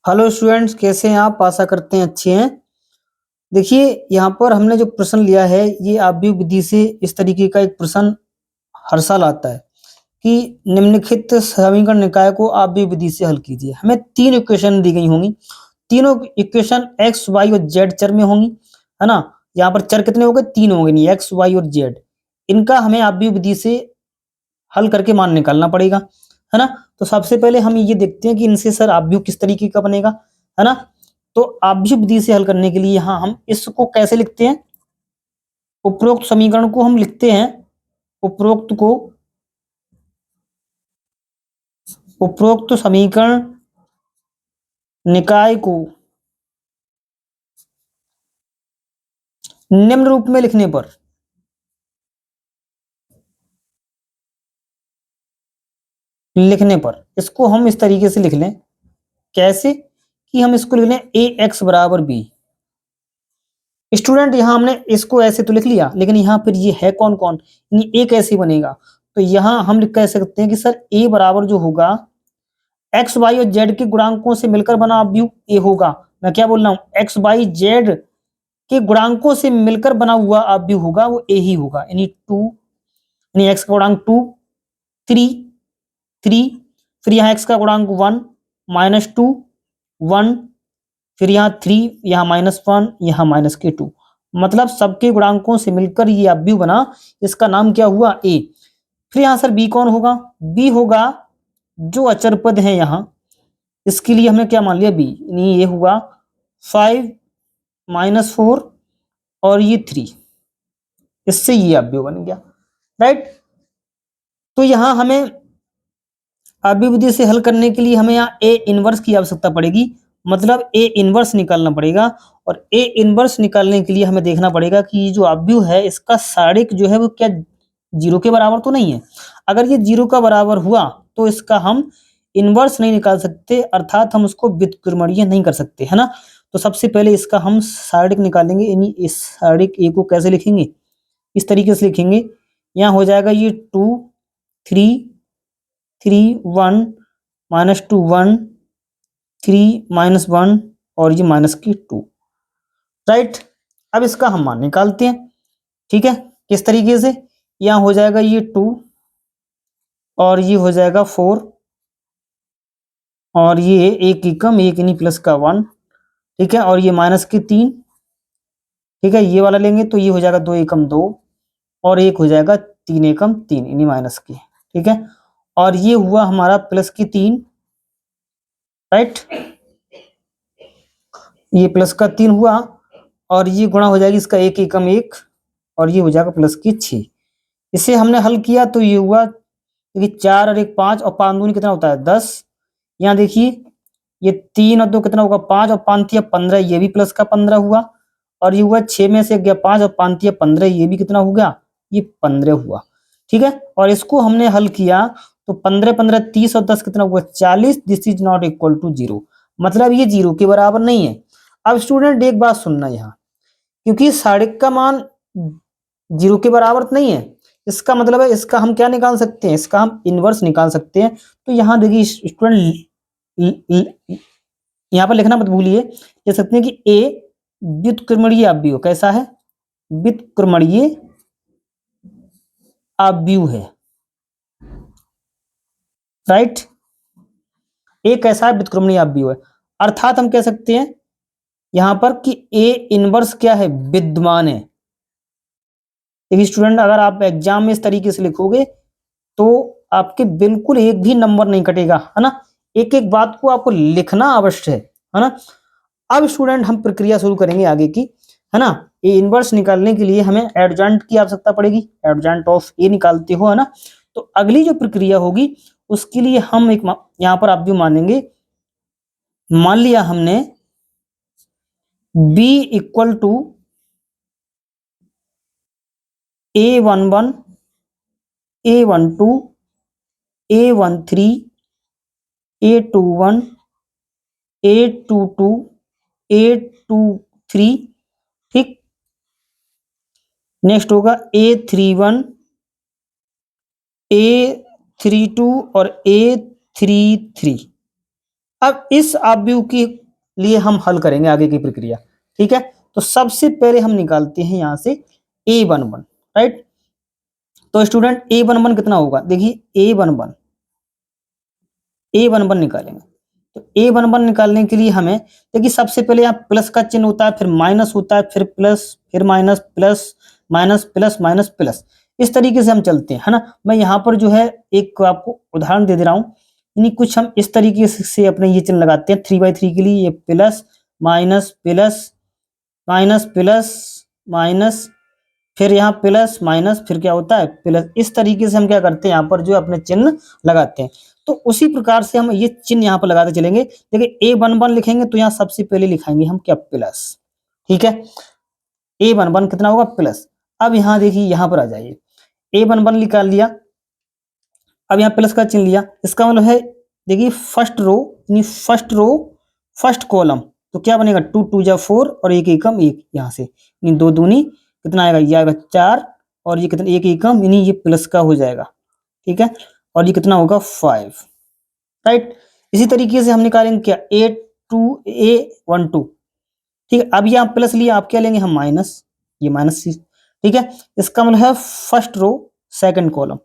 Hello students, कैसे हैं आप? आशा करते हैं अच्छे हैं। देखिए, यहाँ पर हमने जो प्रश्न लिया है ये आव्यूह विधि से इस तरीके का एक प्रश्न हर साल आता है कि निम्नलिखित समीकरण निकाय को आव्यूह विधि से हल कीजिए। हमें तीन इक्वेशन दी गई होंगी। तीनों इक्वेशन एक्स वाई और जेड चर में होंगी, है ना। यहाँ पर चर कितने हो गए? तीन हो गए, नहीं, एक्स वाई और जेड। इनका हमें आव्यूह विधि से हल करके मान निकालना पड़ेगा, है ना। तो सबसे पहले हम ये देखते हैं कि इनसे सर आव्यूह किस तरीके का बनेगा, है ना। तो आव्यूह विधि से हल करने के लिए यहाँ हम इसको कैसे लिखते हैं? उपरोक्त समीकरण को हम लिखते हैं, उपरोक्त को उपरोक्त समीकरण निकाय को निम्न रूप में लिखने पर इसको हम इस तरीके से लिख लें। कैसे? कि हम इसको लिख लें ए एक्स बराबर बी। स्टूडेंट, यहां हमने इसको ऐसे तो लिख लिया, लेकिन यहां फिर ये है कौन कौन, ए कैसे बनेगा? तो यहां हम कह सकते हैं कि सर ए बराबर जो होगा एक्स वाई और जेड के गुणांकों से मिलकर बना अवयव ए होगा। मैं क्या बोल रहा हूं? एक्स वाई जेड के गुणांकों से मिलकर बना हुआ अवयव होगा, वो ए ही होगा। यानी टू, यानी एक्स का गुणांक टू, थ्री, थ्री, फिर यहाँ एक्स का गुणांक वन, माइनस टू, वन, फिर यहाँ थ्री, यहाँ माइनस वन, यहाँ माइनस के टू। मतलब सबके गुणांकों से मिलकर ये अवयव बना, इसका नाम क्या हुआ? ए। फिर यहाँ सर बी कौन होगा? बी होगा जो अचर पद है यहाँ, इसके लिए हमने क्या मान लिया? बी। यानी ये हुआ फाइव माइनस फोर और ये थ्री, इससे ये अवयव बन गया, राइट। तो यहां हमें अवयव विधि से हल करने के लिए हमें यहाँ ए इनवर्स की आवश्यकता पड़ेगी, मतलब ए इनवर्स निकालना पड़ेगा। और ए इनवर्स निकालने के लिए हमें देखना पड़ेगा कि ये जो अवयव है इसका सारिक जो है वो क्या जीरो के बराबर तो नहीं है। अगर ये जीरो का बराबर हुआ तो इसका हम इनवर्स नहीं निकाल सकते, अर्थात हम उसको व्युत्क्रमणीय नहीं कर सकते, है ना। तो सबसे पहले इसका हम सारिक निकालेंगे, यानी इस सारिक ए को कैसे लिखेंगे? इस तरीके से लिखेंगे। यहाँ हो जाएगा ये two, three, three, one, minus two, one, three, minus one, और ये माइनस की टू, राइट। अब इसका हम मान निकालते हैं, ठीक है। किस तरीके से? यहाँ हो जाएगा ये टू, और ये हो जाएगा फोर, और ये एक एकम एक यानी प्लस का वन, ठीक है। और ये माइनस के तीन, ठीक है। ये वाला लेंगे तो ये हो जाएगा दो एकम दो, और एक हो जाएगा तीन एकम तीन यानी माइनस के, ठीक है। और ये हुआ हमारा प्लस की तीन, राइट। ये प्लस का तीन हुआ, और ये गुणा हो जाएगी इसका एक एकम एक, और ये हो जाएगा प्लस की छः। इसे हमने हल किया तो ये हुआ, देखिए चार और एक पाँच, और पाँच दूनी कितना होता है? 10। यहाँ देखिए ये तीन और दो कितना होगा? पाँच, और पाँच तिया 15, ये भी प्लस का 15 हुआ। और ये हुआ छः में से गया पाँच, और पाँच तिया 15, ये भी कितना हो गया? ये 15 हुआ, ठीक है। और इसको हमने हल किया तो 15 15 30 और 10 कितना हुआ? 40। This is not equal to zero, मतलब ये जीरो के बराबर नहीं है। अब स्टूडेंट एक बात सुनना यहाँ, क्योंकि सारिक का मान जीरो के बराबर तो नहीं है, इसका मतलब है इसका हम क्या निकाल सकते हैं? इसका हम इनवर्स निकाल सकते हैं। तो यहाँ देखिए स्टूडेंट, यहाँ पर लिखना मत भूलिए, कह सकते हैं कि ए व्युत्क्रमणीय अवयव कैसा है? व्युत्क्रमणीय अवयव है, राइट। ए कैसा है? व्युत्क्रमणीय अवयव है। अर्थात हम कह सकते हैं यहां पर कि ए इनवर्स क्या है? विद्यमान है। देखिए स्टूडेंट, अगर आप एग्जाम में इस तरीके से लिखोगे तो आपके बिल्कुल एक भी नंबर नहीं कटेगा, है ना। एक एक बात को आपको लिखना अवश्य है ना। अब स्टूडेंट हम प्रक्रिया शुरू करेंगे आगे की, है ना। ए इनवर्स निकालने के लिए हमें एडजॉइंट की आवश्यकता पड़ेगी, एडजॉइंट ऑफ ए निकालते हो, है ना। तो अगली जो प्रक्रिया होगी उसके लिए हम एक यहाँ पर आप भी मानेंगे, मान लिया हमने b equal to A11, A12, A13, A21, A22, A23, ठीक। नेक्स्ट होगा A31, A32 और A33, अब इस अपव्यू के लिए हम हल करेंगे आगे की प्रक्रिया, ठीक है। तो सबसे पहले हम निकालते हैं यहां से a11, राइट। तो स्टूडेंट a11 कितना होगा, देखिए a11 निकालेंगे। तो a11 निकालने के लिए हमें देखिए सबसे पहले यहाँ प्लस का चिन्ह होता है, फिर माइनस होता है, फिर प्लस, फिर minus, plus minus, plus minus plus, इस तरीके से हम चलते हैं, है ना। मैं यहाँ पर जो है एक आपको उदाहरण दे रहा हूँ, यानी कुछ हम इस तरीके से अपने ये चिन्ह लगाते हैं 3/3 के लिए, ये plus minus plus minus plus minus, फिर यहाँ प्लस माइनस, फिर क्या होता है प्लस, इस तरीके से हम क्या करते हैं यहाँ पर जो अपने चिन्ह लगाते हैं। तो उसी प्रकार से हम ये चिन्ह यहाँ पर लगाते चलेंगे। देखिए a11 लिखेंगे तो यहाँ सबसे पहले लिखाएंगे हम क्या, प्लस, ठीक है। a11 कितना होगा, प्लस। अब यहाँ देखिए यहाँ पर आ जाइए, a11 निकाल लिया, अब यहाँ प्लस का चिन्ह लिया, इसका मतलब है देखिए फर्स्ट रो, यानी फर्स्ट रो फर्स्ट कॉलम, तो क्या बनेगा 2 2 जा 4 और एक एकम एक, यहाँ से यानी 2 दूनी कितना आएगा, ये आएगा 4 और ये कितना एक एकम, यानी ये प्लस का हो जाएगा, ठीक है। और ये कितना होगा 5, राइट। इसी तरीके से हम निकालेंगे क्या, a12, ठीक है। अब यहाँ प्लस लिया, आप क्या लेंगे हम माइनस, ये माइनस, ठीक है। इसका मतलब है फर्स्ट रो सेकंड कॉलम,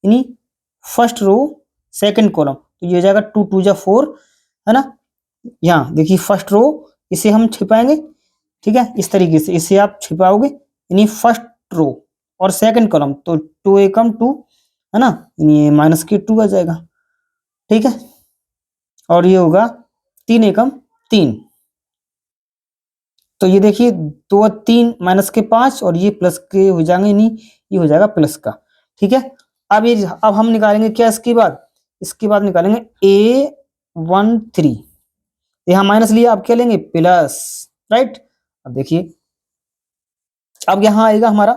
यानी फर्स्ट रो सेकंड कॉलम, तो ये हो जाएगा 2 2 जा 4, है ना। यहाँ देखिए फर्स्ट रो, इसे हम छिपाएंगे, ठीक है, इस तरीके से इसे आप छिपाओगे, यानी फर्स्ट रो और सेकंड कॉलम, तो 2 एकम 2, है ना, यानी माइनस के 2 आ जाएगा, ठीक है। और ये होगा 3 एकम 3, तो ये देखिए 2 3 माइनस के 5 और ये प्लस के हो जाएंगे, नहीं ये हो जाएगा प्लस का, ठीक है। अब हम निकालेंगे क्या, इसके बाद निकालेंगे a13, यहाँ माइनस लिया, अब क्या लेंगे प्लस, राइट। अब देखिए अब यहाँ आएगा हमारा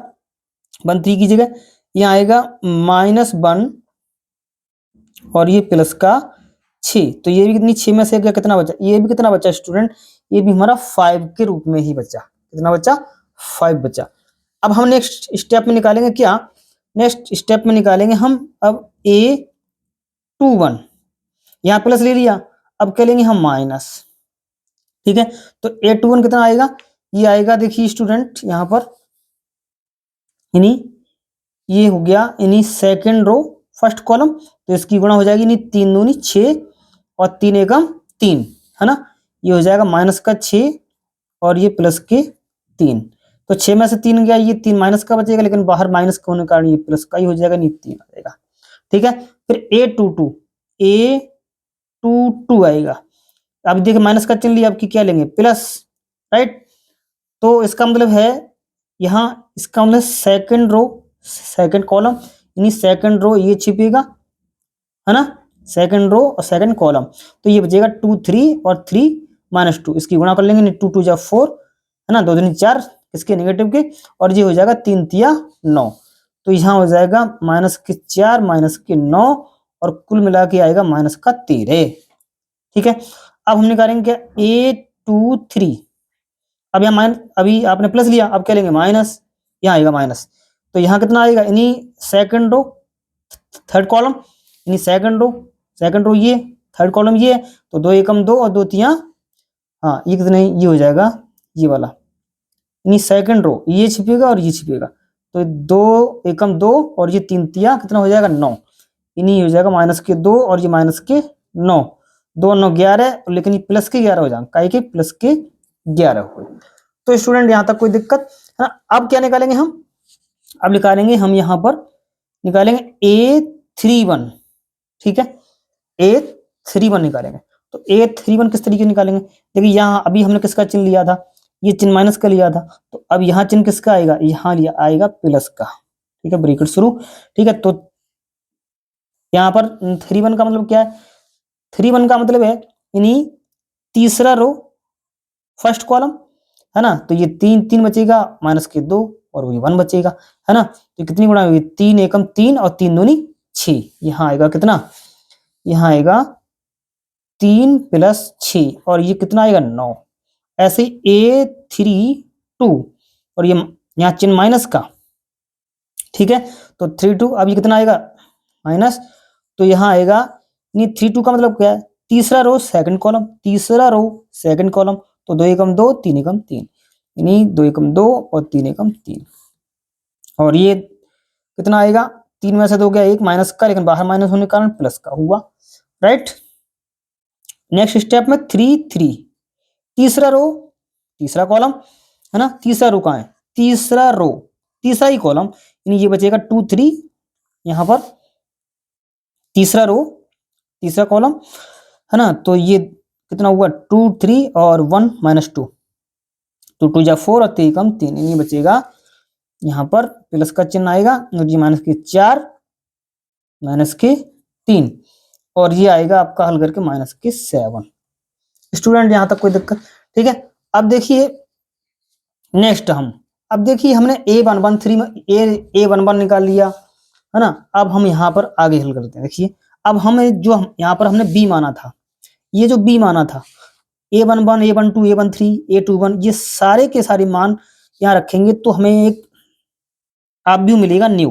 13 की जगह यहाँ आएगा -1 और ये प्लस का 6, तो ये भी कितनी 6 में से कितना बचा, ये भी कितना बचा स्टूडेंट, ये भी हमारा 5 के रूप में ही बचा, कितना बचा 5 बचा। अब हम नेक्स्ट स्टेप में निकालेंगे क्या, नेक्स्ट स्टेप में निकालेंगे हम अब a21, यहाँ प्लस ले लिया, अब क्या लेंगे हम माइनस, ठीक है। तो a21 कितना आएगा, ये आएगा देखिए स्टूडेंट यहाँ पर, यानी ये हो गया यानी सेकंड रो फर्स्ट कॉलम, तो इसकी गुणा हो जाएगी, यानी 3 दूनी 6 और 3 एकम 3, है ना, ये हो जाएगा माइनस का 6 और ये प्लस के 3, तो 6 में से 3 गया, ये 3 माइनस का बचेगा, लेकिन बाहर माइनस के होने के कारण ये प्लस का ही हो जाएगा, नहीं 3 आ जाएगा, ठीक है। फिर a22 आएगा, अब देखिए माइनस का चिन्ह लिया, अब की क्या लेंगे प्लस, राइट। तो इसका मतलब है यहाँ, इसका मतलब सेकंड रो सेकंड कॉलम, यानी सेकंड रो ये छिपेगा, है ना, सेकंड रो और सेकंड कॉलम, तो ये बचेगा 2 3 और 3 -2, इसकी गुणा कर लेंगे, 2 2 जा 4, है ना, 2 दूनी 4 किसके नेगेटिव के, और ये हो जाएगा 3 तिया 9, तो यहाँ हो जाएगा -4 -9 और कुल मिला के आएगा -13, ठीक है। अब हम निकालेंगे क्या a23, अब यहाँ माइनस, अभी आपने प्लस लिया, अब क्या लेंगे माइनस, यहाँ आएगा माइनस, तो यहाँ कितना आएगा, यानी सेकंड रो थर्ड कॉलम, यानी सेकंड रो ये, थर्ड कॉलम ये, तो 2 एकम 2 और 2 तिया, हाँ ये कितना, ये हो जाएगा ये वाला, यानी सेकंड रो ये छिपेगा और ये छिपेगा, तो 2 एकम 2 और ये 3 तिया कितना हो जाएगा 9, यानी हो जाएगा -2 और ये -9, 2 9 11, लेकिन ये प्लस के 11 हो जाएंगे, काहे के प्लस के 11 हुए। तो स्टूडेंट यहाँ तक कोई दिक्कत है ना। अब क्या निकालेंगे हम, अब निकालेंगे हम यहाँ पर निकालेंगे a31, ठीक है, a31 निकालेंगे। तो a31 किस तरीके निकालेंगे, देखिए यहाँ अभी हमने किसका चिन्ह लिया था, ये चिन्ह माइनस का लिया था, तो अब यहाँ चिन्ह किसका आएगा, यहाँ लिया आएगा प्लस का, ठीक है, ब्रैकेट शुरू, ठीक है। तो यहाँ पर 31 का मतलब क्या है, 31 का मतलब है यानी तीसरा रो फर्स्ट कॉलम, है ना, तो ये 3 3 बचेगा माइनस के 2 और वही 1 बचेगा, है ना, तो कितनी गुणा होगी 3 एकम 3 और 3 दूनी 6, यहाँ आएगा कितना, यहाँ आएगा 3 + 6 और ये कितना आएगा 9, ऐसे a32 और ये यहाँ चिन्ह माइनस का, ठीक है, तो 32, अब ये कितना आएगा माइनस, तो यहाँ आएगा नहीं 32 का मतलब क्या है तीसरा रो सेकंड कॉलम, तीसरा रो सेकंड कॉलम, तो 2 एकम 2, 3 एकम 3, यानी 2 एकम 2 और 3 एकम 3। और ये कितना आएगा, 3 में से 2 गया 1 माइनस का, लेकिन बाहर माइनस होने के कारण प्लस का हुआ, राइट। नेक्स्ट स्टेप में 3 3, तीसरा रो तीसरा कॉलम है ना, तीसरा रो कहाँ है, तीसरा रो तीसरा ही कॉलम, यानी ये बचेगा 2 3, यहाँ पर तीसरा रो तीसरा कॉलम है ना, तो ये कितना हुआ 2 3 और 1 माइनस 2, तो 2 जा 4 और 3 कम 3, यानी बचेगा यहाँ पर प्लस का चिन्ह आएगा, और ये माइनस के 4 माइनस के 3, और ये आएगा आपका हल करके माइनस के 7। स्टूडेंट यहाँ तक कोई दिक्कत, ठीक है। अब देखिए नेक्स्ट अब देखिए हमने A113 में A11 निकाल लिया है ना, अब हम यहाँ पर आगे हल करते हैं। देखिए अब हमें जो यहाँ पर हमने B माना था, ये जो B माना था A11 A12 A13 A21, ये सारे के सारे मान यहाँ रखेंगे तो हमें एक आप भी मिलेगा न्यू,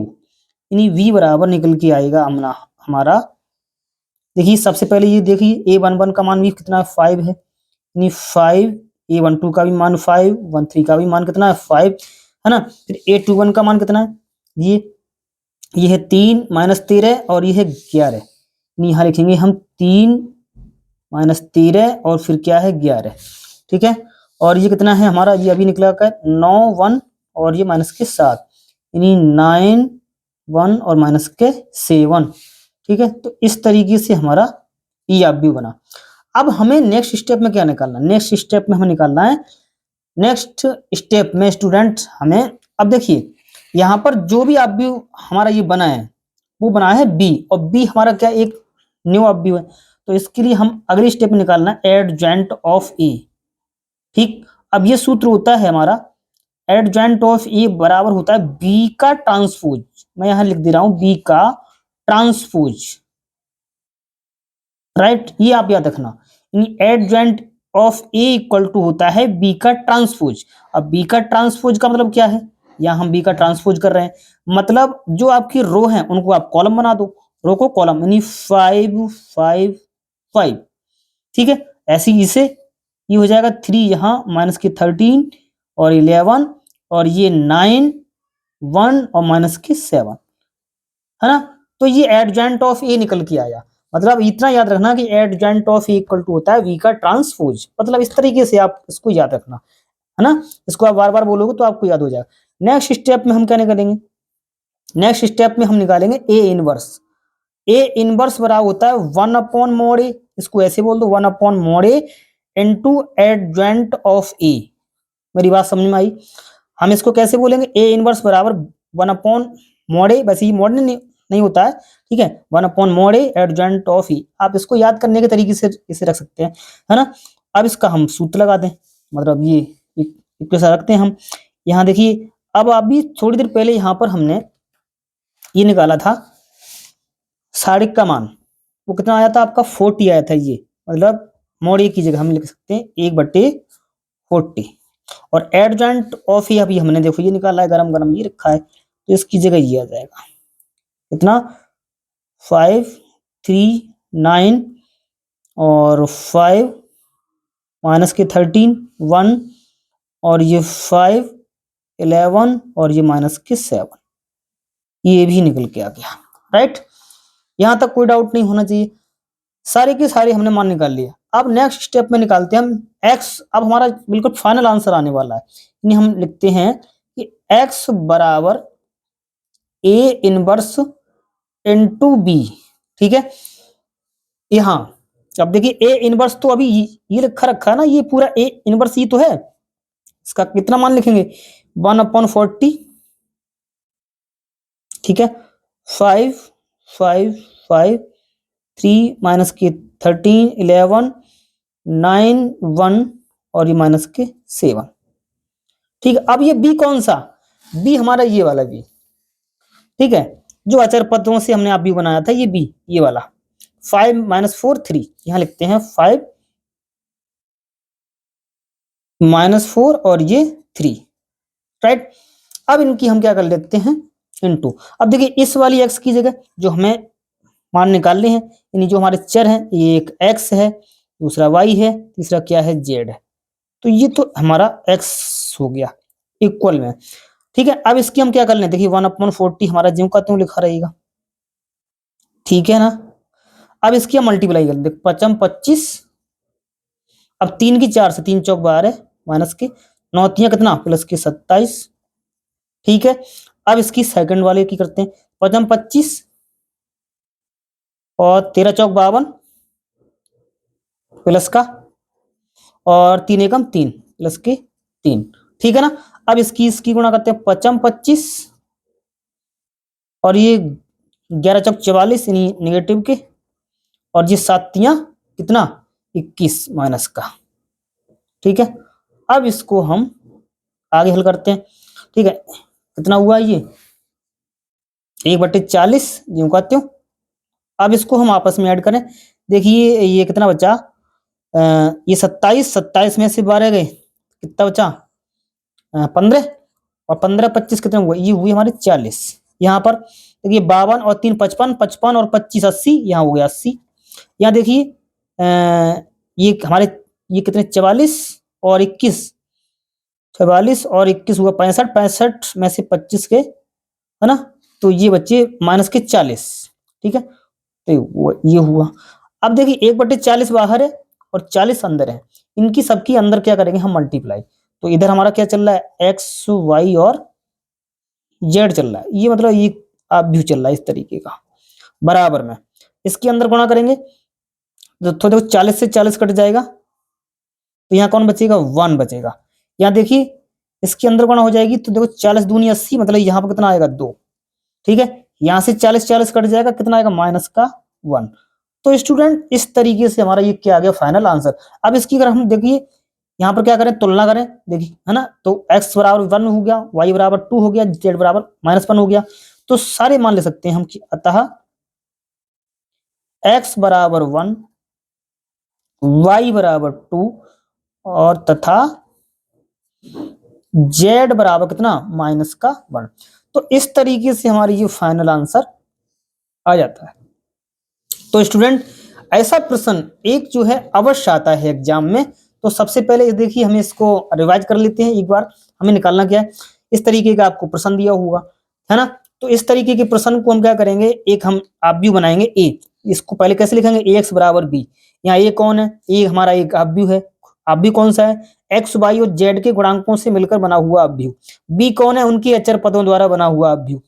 यानी V बराबर निकल के आएगा हमारा। देखिए सबसे पहले ये देखिए A11 का मान भी कितना है 5 है, यानी 5, A12 का भी मान 5, 13 का भी मान कितना है 5 है ना। फिर A21 का मान कितना है, ये है 3 माइनस 13 और ये है 11, यानी यहाँ लिखेंगे हम 3 माइनस 13 और फिर क्या है 11, ठीक है। और ये कितना है हमारा, ये अभी निकला का 9 1 और ये माइनस के 7, यानी 9 1 और माइनस के 7, ठीक है। तो इस तरीके से हमारा ये आप भी बना। अब हमें नेक्स्ट स्टेप में क्या निकालना, नेक्स्ट स्टेप में हमें निकालना है, नेक्स्ट स्टेप में स्टूडेंट हमें, अब देखिए यहाँ पर जो भी आप भी हमारा ये बना है वो बना है B, और B हमारा क्या एक न्यू आप भी है, तो इसके लिए हम अगले स्टेप में निकालना है एडजॉइंट ऑफ A, ठीक। अब ये सूत्र होता है हमारा एडजॉइंट ऑफ A बराबर होता है B का ट्रांसपोज, मैं यहाँ लिख दे रहा हूं B का ट्रांसपोज, राइट, ये आप याद रखना, adjoint of A equal to होता है B का ट्रांसपोज। अब B का ट्रांसपोज का मतलब क्या है, यहाँ हम B का ट्रांसपोज कर रहे हैं, मतलब जो आपकी रो हैं उनको आप कॉलम बना दो, रो को कॉलम, यानी 5 5 5, ठीक है। ऐसे ही इसे ये हो जाएगा 3 यहाँ माइनस के 13 और 11 और ये 9 1 और माइनस के 7 है ना। तो ये एडजॉइंट ऑफ A निकल के आया, मतलब इतना याद रखना कि adjoint of A equal to होता है V का ट्रांसपोज, मतलब इस तरीके से आप इसको याद रखना है ना, इसको आप बार बार बोलोगे तो आपको याद हो जाएगा। नेक्स्ट स्टेप में हम क्या निकालेंगे, नेक्स्ट स्टेप में हम निकालेंगे A इनवर्स। A इनवर्स बराबर होता है 1 अपॉन मॉड A, इसको ऐसे बोल दो 1 upon mod A into adjoint of A। मेरी बात समझ में आई, हम इसको कैसे बोलेंगे, A इनवर्स बराबर 1 अपॉन मॉड A, वैसे ही मॉड नहीं होता है, ठीक है, 1 upon mod A adjoint of E। आप इसको याद करने के तरीके से इसे रख सकते हैं, है ना। अब इसका हम सूत्र लगा दें, मतलब ये इक्वेशन रखते हैं हम यहाँ। देखिए अब अभी थोड़ी देर पहले यहाँ पर हमने ये निकाला था सारिक का मान, वो कितना आया था आपका 40 आया था, ये मतलब मॉड A की जगह हम लिख सकते हैं 1/40, और एडजॉइंट ऑफ E अभी हमने देखो ये निकाला है, गरम गरम ये रखा है, तो इसकी जगह ये आ जाएगा कितना 5 3 9 और 5 माइनस के 13 1 और ये 5 11 और ये माइनस के 7, ये भी निकल के आ गया, राइट। यहां तक कोई डाउट नहीं होना चाहिए, सारे के सारे हमने मान निकाल लिए। अब नेक्स्ट स्टेप में निकालते हैं हम x, अब हमारा बिल्कुल फाइनल आंसर आने वाला है, यानी हम लिखते हैं कि x बराबर A इनवर्स इनटू B, ठीक है। यहाँ अब देखिए A इनवर्स तो अभी ये रखा है ना, ये पूरा A इनवर्स ये तो है, इसका कितना मान लिखेंगे 1/40, ठीक है, 5 5 5 3 माइनस के 13 11 9 1 और ये माइनस के 7, ठीक है। अब ये B कौन सा, B हमारा ये वाला B, ठीक है, जो अचर पदों से हमने आप भी बनाया था, ये B ये वाला 5 माइनस 4 3, यहां लिखते हैं 5 माइनस 4 और ये 3, राइट। अब इनकी हम क्या कर लेते हैं इनटू, अब देखिए इस वाली x की जगह जो हमें मान निकालने हैं। यानी जो हमारे चर हैं, ये एक x है, दूसरा y है, तीसरा क्या है z है। तो ये तो हमारा x हो गया इक्वल में। ठीक है, अब इसकी हम क्या कर लें, देखिए 1/40 हमारा ज्यों का त्यों लिखा रहेगा। ठीक है ना, अब इसकी हम मल्टीप्लाई कर लें, देख 5 25, अब 3 की 4 से 3 चौक 12 माइनस के 9 तियां कितना प्लस के 27। ठीक है, अब इसकी सेकंड वाले की करते हैं, 5 25 और 13 चौक 52 प्लस का और 3 एकम 3 प्लस के 3। ठीक है ना, अब इसकी गुणा करते हैं, 5 25 और ये 11 चौक 44 यानी नेगेटिव के, और ये 7 तियां कितना 21 माइनस का। ठीक है, अब इसको हम आगे हल करते हैं। ठीक है, कितना हुआ ये 1/40 ज्यों का त्यों। अब इसको हम आपस में ऐड करें, देखिए ये कितना बचा, ये 27 में से 12 गए, कितना बचा 15, और 15 25 कितने हुए, ये हुई हमारे 40। यहाँ पर देखिए 52 और 3 55, 55 और 25 80, यहाँ हो गया 80। यहाँ देखिए ये हमारे ये कितने 44 और 21, 44 और 21 हुआ 65, 65 में से 25 के, है ना, तो ये बच्चे माइनस के 40। ठीक है, तो ये हुआ। अब देखिए 1/40 बाहर है और 40 अंदर है, इनकी सबकी अंदर क्या करेंगे हम मल्टीप्लाई। तो इधर हमारा क्या चल रहा है, एक्स वाई और जेड चल रहा है, ये मतलब ये आप व्यू चल रहा है इस तरीके का बराबर में। इसके अंदर गुणा करेंगे तो देखो 40 से 40 कट जाएगा, तो यहाँ कौन बचेगा 1 बचेगा। यहाँ देखिए इसके अंदर गुणा हो जाएगी, तो देखो 40 दूनी 80, मतलब यहाँ पर कितना आएगा 2। ठीक है, यहाँ से 40 40 कट जाएगा, कितना आएगा माइनस का 1। तो स्टूडेंट इस तरीके से हमारा ये क्या आ गया फाइनल आंसर। अब इसकी अगर हम देखिए यहाँ पर क्या करें, तुलना करें, देखिए है ना, तो x बराबर 1 हो गया, y बराबर 2 हो गया, z बराबर -1 हो गया। तो सारे मान ले सकते हैं हम कि अतः x बराबर 1, y बराबर 2 और तथा z बराबर कितना -1। तो इस तरीके से हमारी ये फाइनल आंसर आ जाता है। तो स्टूडेंट ऐसा प्रश्न एक जो है अवश्य आता है एग्जाम में। तो सबसे पहले देखिए हमें इसको रिवाइज कर लेते हैं एक बार, हमें निकालना क्या है। इस तरीके का आपको प्रश्न दिया होगा, है ना, तो इस तरीके के प्रश्न को हम क्या करेंगे, एक हम आव्यूह बनाएंगे ए। इसको पहले कैसे लिखेंगे, ax बराबर b। यहाँ ए कौन है, ए हमारा एक आव्यूह है। आव्यूह कौन सा है, एक्स वाई और जेड के गुणांकों से मिलकर बना हुआ आव्यूह। बी कौन है, उनके अचर पदों द्वारा बना हुआ आव्यूह।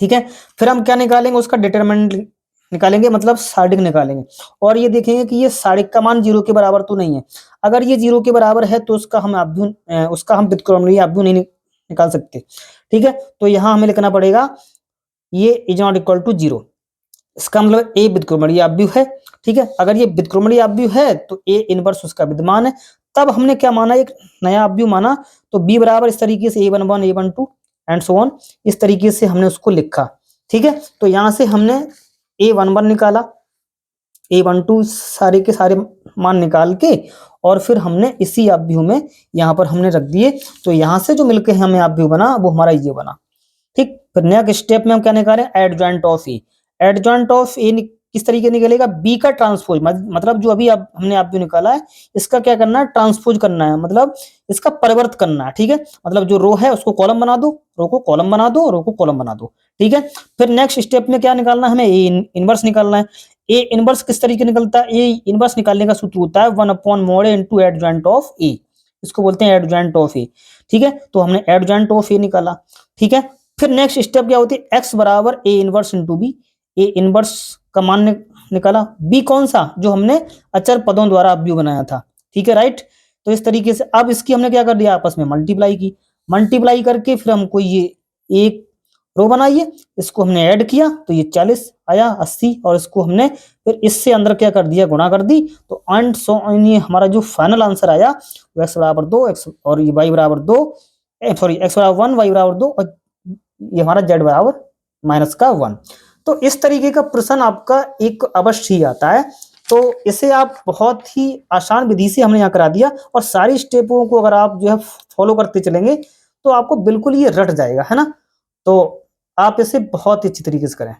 ठीक है, फिर हम क्या निकालेंगे, उसका डिटरमिनेंट निकालेंगे, मतलब सार्डिक निकालेंगे। और ये देखेंगे कि ये सार्डिक का मान 0 के बराबर तो नहीं है। अगर ये 0 के बराबर है तो उसका हम व्युत्क्रमणीय आव्यूह नहीं निकाल सकते। ठीक है, तो यहाँ हमें लिखना पड़ेगा ये इज नॉट इक्वल टू 0। इसका मतलब ए व्युत्क्रमणीय आव्यूह है। ठीक है, अगर ये व्युत्क्रमणीय आव्यूह है तो ए इनवर्स उसका विद्यमान है। तब हमने क्या माना, एक नया आव्यूह माना। तो बी बराबर इस तरीके से a11 a12 and so on, इस तरीके से हमने उसको लिखा। ठीक है, तो यहां से हमने a11 निकाला, a12 सारे के सारे मान निकाल के, और फिर हमने इसी आव्यूह में यहाँ पर हमने रख दिए। तो यहाँ से जो मिलके हमें आव्यूह बना वो हमारा ये बना। ठीक, फिर नेक्स्ट स्टेप में हम क्या निकालें, adjoint of A. Adjoint of A किस तरीके निकलेगा, बी का ट्रांसपोज, मतलब जो अभी हमने आव्यूह निकाला है इसका क्या करना है, ट्रांसपोज करना है, मतलब इसका परिवर्त करना है। ठीक है, मतलब जो रो है उसको कॉलम बना दो, रो को कॉलम बना दो, रो को कॉलम बना दो। ठीक है, फिर नेक्स्ट स्टेप में क्या निकालना है, हमें ए इनवर्स निकालना है। ए इनवर्स किस तरीके निकलता है, ए इनवर्स निकालने का सूत्र होता है 1/mod इनटू एडजॉइंट ऑफ ए। इसको बोलते हैं एडजॉइंट ऑफ ए। ठीक है, तो हमने एडजॉइंट ऑफ ए निकाला। ठीक है, फिर नेक्स्ट स्टेप क्या होती है, x बराबर A inverse into B. A inverse का मान निकाला, बी कौन सा, जो हमने अचर पदों द्वारा आव्यूह बनाया था। ठीक है, राइट। तो इस तरीके से अब इसकी हमने क्या कर दिया, आपस में मल्टीप्लाई की। मल्टीप्लाई करके फिर हमको ये एक रो बनाइए, इसको हमने ऐड किया तो ये 40 आया 80, और इसको हमने फिर इससे अंदर क्या कर दिया, गुणा कर दी। तो एंड सो ये हमारा जो फाइनल आंसर आया वो x बराबर 2 x और ये y बराबर 2, सॉरी x बराबर 1 y बराबर 2 और ये हमारा z बराबर -1। तो इस तरीके का प्रश्न आपका एक अवश्य ही आता है। तो इसे आप बहुत ही आसान विधि से हमने यहाँ करा दिया, और सारी स्टेपों को अगर आप जो है फॉलो करते चलेंगे तो आपको बिल्कुल ये रट जाएगा, है ना। तो आप इसे बहुत ही अच्छी तरीके से करें।